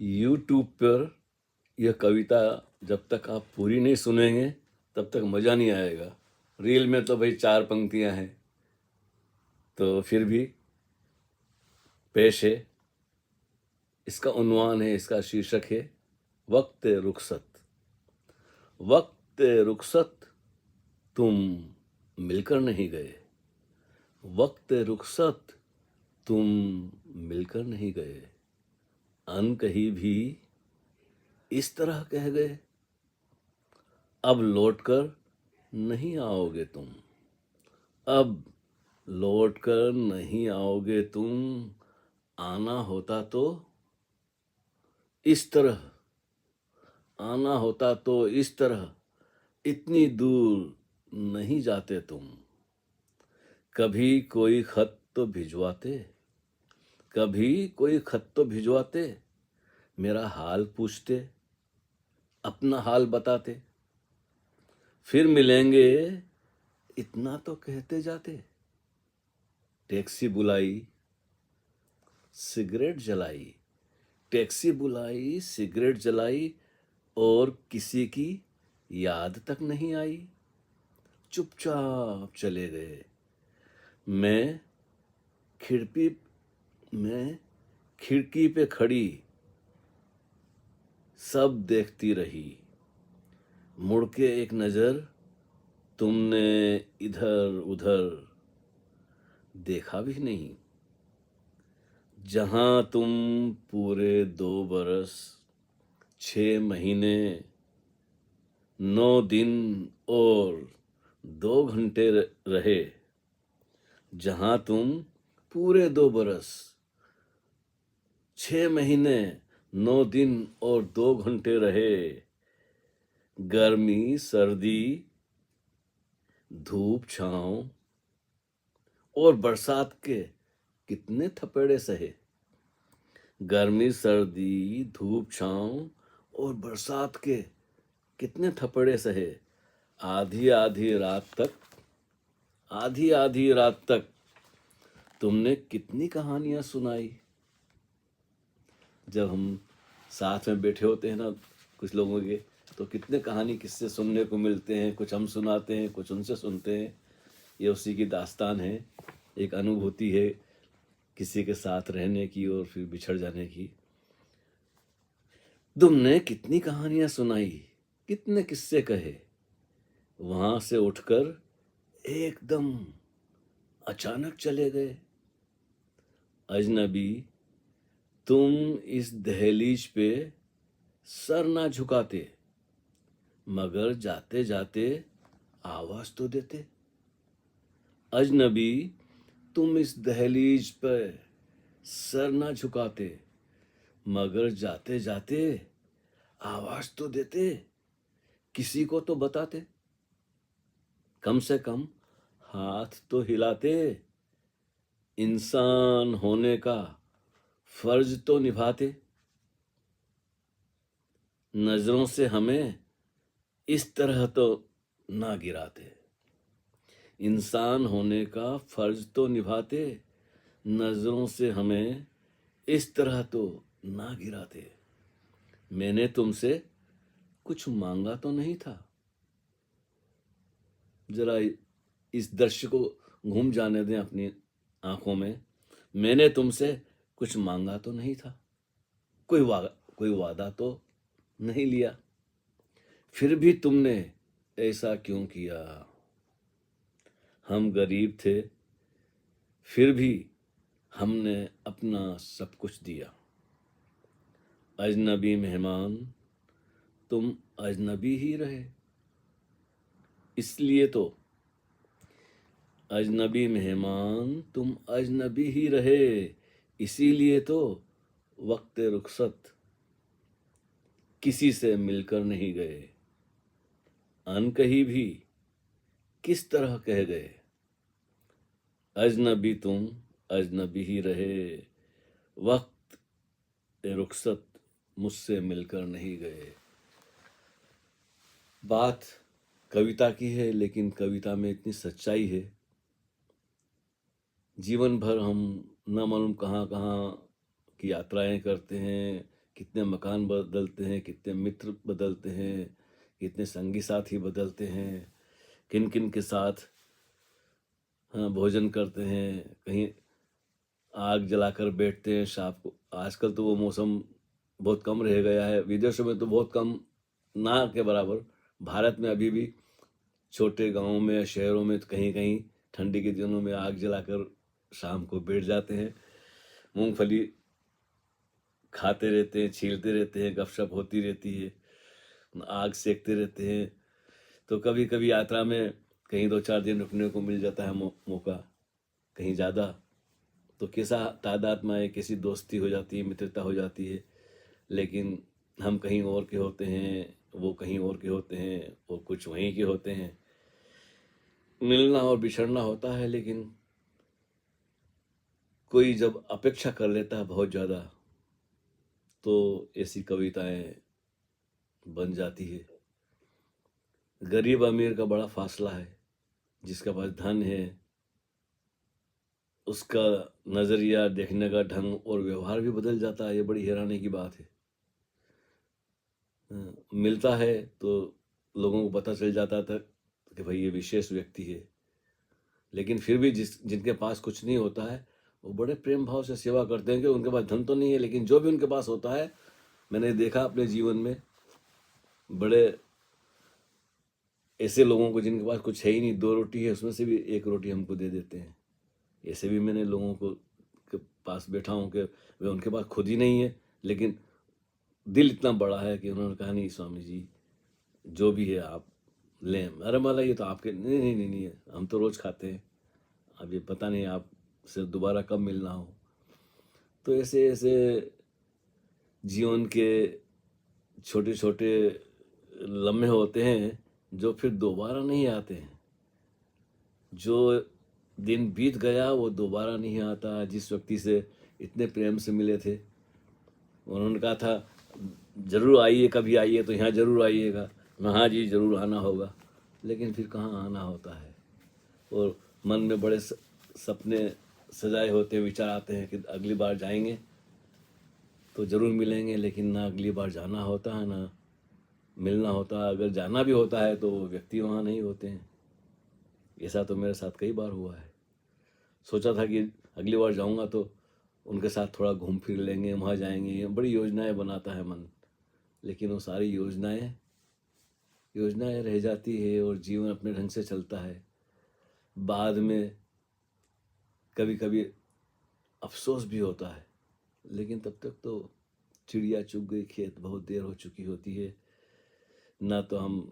YouTube पर यह कविता जब तक आप पूरी नहीं सुनेंगे तब तक मज़ा नहीं आएगा। रील में तो भाई 4 पंक्तियां हैं, तो फिर भी पेश है। इसका उन्वान है, इसका शीर्षक है वक्त रुखसत। वक्त रुखसत तुम मिलकर नहीं गए। वक्त रुखसत तुम मिलकर नहीं गए। अनकही भी इस तरह कह गए। अब लौटकर नहीं आओगे तुम। अब लौटकर नहीं आओगे तुम। आना होता तो इस तरह। आना होता तो इस तरह। इतनी दूर नहीं जाते तुम। कभी कोई खत तो भिजवाते। कभी कोई खत तो भिजवाते। मेरा हाल पूछते, अपना हाल बताते। फिर मिलेंगे इतना तो कहते जाते। टैक्सी बुलाई, सिगरेट जलाई। टैक्सी बुलाई, सिगरेट जलाई और किसी की याद तक नहीं आई। चुपचाप चले गए। मैं खिड़की मैं खिड़की पे खड़ी सब देखती रही। मुड़ के एक नजर तुमने इधर उधर देखा भी नहीं। जहां तुम पूरे 2 बरस 6 महीने 9 दिन और 2 घंटे रहे। जहां तुम पूरे 2 बरस 6 महीने 9 दिन और 2 घंटे रहे। गर्मी सर्दी धूप छांव और बरसात के कितने थपेड़े सहे। गर्मी सर्दी धूप छांव और बरसात के कितने थपेड़े सहे। आधी आधी रात तक तुमने कितनी कहानियां सुनाई। जब हम साथ में बैठे होते हैं ना कुछ लोगों के, तो कितने कहानी किस्से सुनने को मिलते हैं। कुछ हम सुनाते हैं, कुछ उनसे सुनते हैं। ये उसी की दास्तान है। एक अनुभूति है किसी के साथ रहने की और फिर बिछड़ जाने की। तुमने कितनी कहानियां सुनाई, कितने किस्से कहे। वहां से उठकर एकदम अचानक चले गए। अजनबी तुम इस दहलीज पे सर ना झुकाते, मगर जाते जाते आवाज तो देते। अजनबी तुम इस दहलीज पर सर ना झुकाते, मगर जाते जाते आवाज तो देते। किसी को तो बताते, कम से कम हाथ तो हिलाते। इंसान होने का फर्ज तो निभाते। नजरों से हमें इस तरह तो ना गिराते। इंसान होने का फर्ज तो निभाते। नजरों से हमें इस तरह तो ना गिराते। मैंने तुमसे कुछ मांगा तो नहीं था। जरा इस दृश्य को घूम जाने दें अपनी आंखों में। मैंने तुमसे कुछ मांगा तो नहीं था। कोई वादा तो नहीं लिया। फिर भी तुमने ऐसा क्यों किया। हम गरीब थे, फिर भी हमने अपना सब कुछ दिया। अजनबी मेहमान तुम अजनबी ही रहे। इसलिए तो अजनबी मेहमान तुम अजनबी ही रहे। इसीलिए तो वक्त रुखसत किसी से मिलकर नहीं गए। अनकही भी किस तरह कह गए। अजनबी तुम अजनबी ही रहे। वक्त रुखसत मुझसे मिलकर नहीं गए। बात कविता की है, लेकिन कविता में इतनी सच्चाई है। जीवन भर हम न मालूम कहाँ कहाँ की यात्राएं करते हैं, कितने मकान बदलते हैं, कितने मित्र बदलते हैं, कितने संगी साथी बदलते हैं, किन किन के साथ हाँ भोजन करते हैं, कहीं आग जलाकर बैठते हैं शाम को। आजकल तो वो मौसम बहुत कम रह गया है, विदेशों में तो बहुत कम, ना के बराबर। भारत में अभी भी छोटे गांवों में या शहरों में तो कहीं कहीं ठंडी के दिनों में आग जलाकर शाम को बैठ जाते हैं, मूंगफली खाते रहते हैं, छीलते रहते हैं, गपशप होती रहती है, आग सेकते रहते हैं। तो कभी कभी यात्रा में कहीं 2-4 दिन रुकने को मिल जाता है मौका, कहीं ज़्यादा तो कैसा तादाद में है, कैसी दोस्ती हो जाती है, मित्रता हो जाती है। लेकिन हम कहीं और के होते हैं, वो कहीं और के होते हैं, वो कुछ वहीं के होते हैं। मिलना और बिछड़ना होता है, लेकिन कोई जब अपेक्षा कर लेता है बहुत ज़्यादा तो ऐसी कविताएं बन जाती है। गरीब अमीर का बड़ा फासला है, जिसका पास धन है उसका नज़रिया देखने का ढंग और व्यवहार भी बदल जाता है। ये बड़ी हैरानी की बात है। मिलता है तो लोगों को पता चल जाता था कि भाई ये विशेष व्यक्ति है, लेकिन फिर भी जिनके पास कुछ नहीं होता है वो बड़े प्रेम भाव से सेवा करते हैं कि उनके पास धन तो नहीं है, लेकिन जो भी उनके पास होता है, मैंने देखा अपने जीवन में बड़े ऐसे लोगों को जिनके पास कुछ है ही नहीं, 2 रोटी है उसमें से भी 1 रोटी हमको दे देते हैं। ऐसे भी मैंने लोगों को के पास बैठा हूँ कि वे उनके पास खुद ही नहीं है, लेकिन दिल इतना बड़ा है कि उन्होंने कहा नहीं स्वामी जी जो भी है आप लें। अरे माला ये तो आपके, नहीं नहीं नहीं नहीं है, हम तो रोज़ खाते हैं, अब ये पता नहीं आपसे दोबारा कब मिलना हो। तो ऐसे ऐसे जीवन के छोटे छोटे लम्हे होते हैं जो फिर दोबारा नहीं आते हैं। जो दिन बीत गया वो दोबारा नहीं आता। जिस व्यक्ति से इतने प्रेम से मिले थे, उन्होंने कहा था ज़रूर आइए, कभी आइए तो यहाँ ज़रूर आइएगा, हाँ जी ज़रूर आना होगा, लेकिन फिर कहाँ आना होता है। और मन में बड़े सपने सजाए होते हैं, विचार आते हैं कि अगली बार जाएंगे तो ज़रूर मिलेंगे, लेकिन ना अगली बार जाना होता है ना मिलना होता है। अगर जाना भी होता है तो वो व्यक्ति वहाँ नहीं होते हैं। ऐसा तो मेरे साथ कई बार हुआ है। सोचा था कि अगली बार जाऊँगा तो उनके साथ थोड़ा घूम फिर लेंगे, वहाँ जाएंगे, बड़ी योजनाएं बनाता है मन, लेकिन वो सारी योजनाएं रह जाती है और जीवन अपने ढंग से चलता है। बाद में कभी कभी अफसोस भी होता है, लेकिन तब तक तो चिड़िया चुग गई खेत, बहुत देर हो चुकी होती है। ना तो हम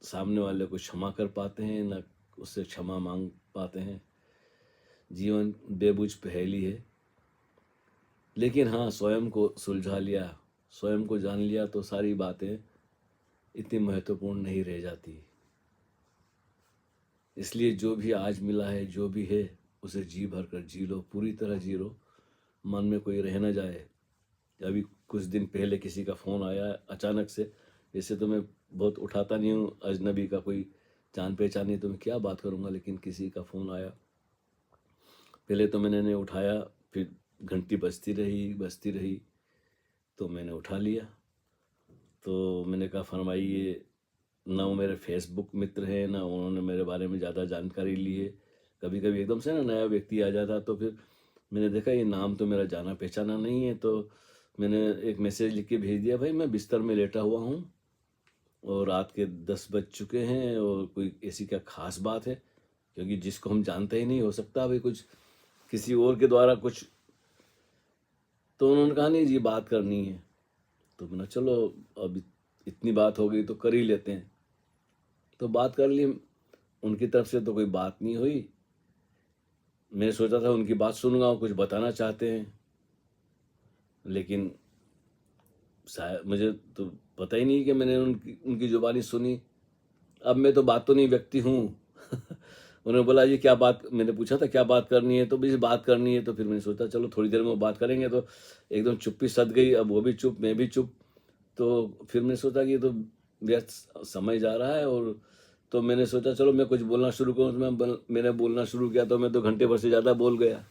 सामने वाले को क्षमा कर पाते हैं, ना उससे क्षमा मांग पाते हैं। जीवन बेबुझ पहेली है। लेकिन हाँ, स्वयं को सुलझा लिया, स्वयं को जान लिया तो सारी बातें इतनी महत्वपूर्ण नहीं रह जाती। इसलिए जो भी आज मिला है, जो भी है, उसे जी भर कर जी लो, पूरी तरह जी लो, मन में कोई रह न जाए। अभी कुछ दिन पहले किसी का फ़ोन आया अचानक से, वैसे तो मैं बहुत उठाता नहीं हूँ, अजनबी का कोई जान पहचान नहीं तो मैं क्या बात करूँगा, लेकिन किसी का फ़ोन आया। पहले तो मैंने नहीं उठाया, फिर घंटी बजती रही तो मैंने उठा लिया। तो मैंने कहा फरमाइए। ना वो मेरे फेसबुक मित्र हैं, ना उन्होंने मेरे बारे में ज़्यादा जानकारी ली है। कभी कभी एकदम से ना नया व्यक्ति आ जाता, तो फिर मैंने देखा ये नाम तो मेरा जाना पहचाना नहीं है, तो मैंने एक मैसेज लिख के भेज दिया, भाई मैं बिस्तर में लेटा हुआ हूँ और रात के 10 बज चुके हैं और कोई ऐसी क्या खास बात है, क्योंकि जिसको हम जानते ही नहीं, हो सकता भाई कुछ किसी और के द्वारा कुछ। तो उन्होंने कहा नहीं जी बात करनी है। तो मैंने चलो अब इतनी बात हो गई तो कर ही लेते हैं। तो बात कर ली। उनकी तरफ से तो कोई बात नहीं हुई। मैंने सोचा था उनकी बात सुनूंगा, वो कुछ बताना चाहते हैं, लेकिन शायद मुझे तो पता ही नहीं कि मैंने उनकी जुबानी सुनी। अब मैं तो बातों नहीं व्यक्ति हूँ। उन्होंने बोला जी क्या बात, मैंने पूछा था क्या बात करनी है, तो भी बात करनी है। तो फिर मैंने सोचा चलो थोड़ी देर में वो बात करेंगे, तो एकदम चुप्पी सध गई। अब वो भी चुप, मैं भी चुप। तो फिर मैंने सोचा कि ये तो व्यस्त समय जा रहा है, और तो मैंने सोचा चलो मैं कुछ बोलना शुरू करूँ। तो मैंने बोलना शुरू किया तो मैं 2 घंटे भर से ज़्यादा बोल गया।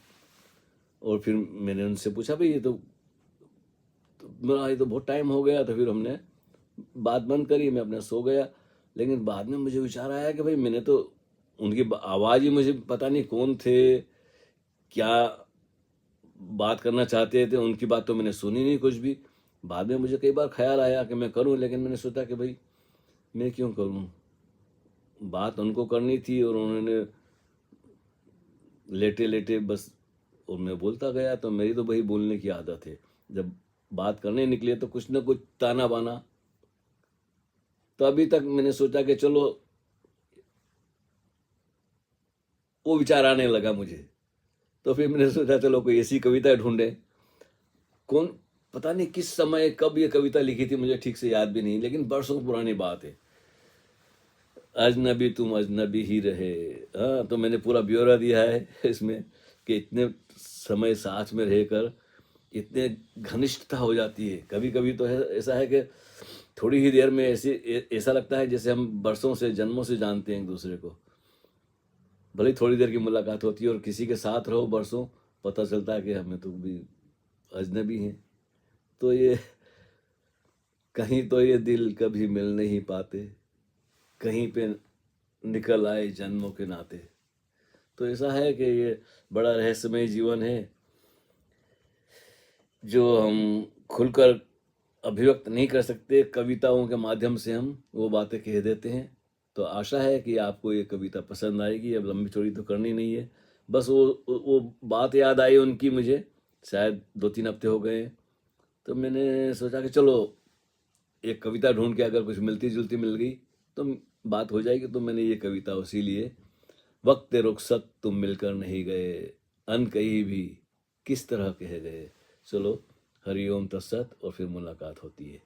और फिर मैंने उनसे पूछा भाई ये तो मेरा ये तो बहुत टाइम हो गया, तो फिर हमने बात बंद करी, मैं अपने सो गया। लेकिन बाद में मुझे विचार आया कि भाई मैंने तो उनकी आवाज़ ही, मुझे पता नहीं कौन थे, क्या बात करना चाहते थे, उनकी बात तो मैंने सुनी नहीं कुछ भी। बाद में मुझे कई बार ख्याल आया कि मैं करूं, लेकिन मैंने सोचा कि भाई मैं क्यों करूं, बात उनको करनी थी और उन्होंने लेटे लेटे बस, और मैं बोलता गया। तो मेरी तो वही बोलने की आदत है, जब बात करने निकले तो कुछ ना कुछ ताना बाना। तो अभी तक मैंने सोचा कि चलो, वो विचार आने लगा मुझे, तो फिर मैंने सोचा चलो कोई ऐसी कविता ढूंढे। कौन, पता नहीं किस समय कब ये कविता लिखी थी, मुझे ठीक से याद भी नहीं, लेकिन बरसों पुरानी बात है। अजनबी तुम अजनबी ही रहे। हाँ, तो मैंने पूरा ब्यौरा दिया है इसमें कि इतने समय साथ में रहकर इतने घनिष्ठता हो जाती है। कभी कभी तो ऐसा है कि थोड़ी ही देर में ऐसा लगता है जैसे हम बरसों से, जन्मों से जानते हैं एक दूसरे को। भले ही थोड़ी देर की मुलाकात होती है, और किसी के साथ रहो बरसों, पता चलता है कि हमें तो भी अजनबी हैं। तो ये कहीं तो ये दिल कभी मिल नहीं पाते, कहीं पे निकल आए जन्मों के नाते। तो ऐसा है कि ये बड़ा रहस्यमय जीवन है, जो हम खुलकर अभिव्यक्त नहीं कर सकते। कविताओं के माध्यम से हम वो बातें कह देते हैं। तो आशा है कि आपको ये कविता पसंद आएगी। अब लंबी चौड़ी तो करनी नहीं है, बस वो बात याद आई उनकी मुझे, शायद 2-3 हफ्ते हो गए। तो मैंने सोचा कि चलो एक कविता ढूंढ के अगर कुछ मिलती जुलती मिल गई तो बात हो जाएगी। तो मैंने ये कविता उसी लिए, वक्त रुखसत तुम मिलकर नहीं गए, अन कहीं भी किस तरह कह गए। चलो, हरिओम तत्सत, और फिर मुलाकात होती है।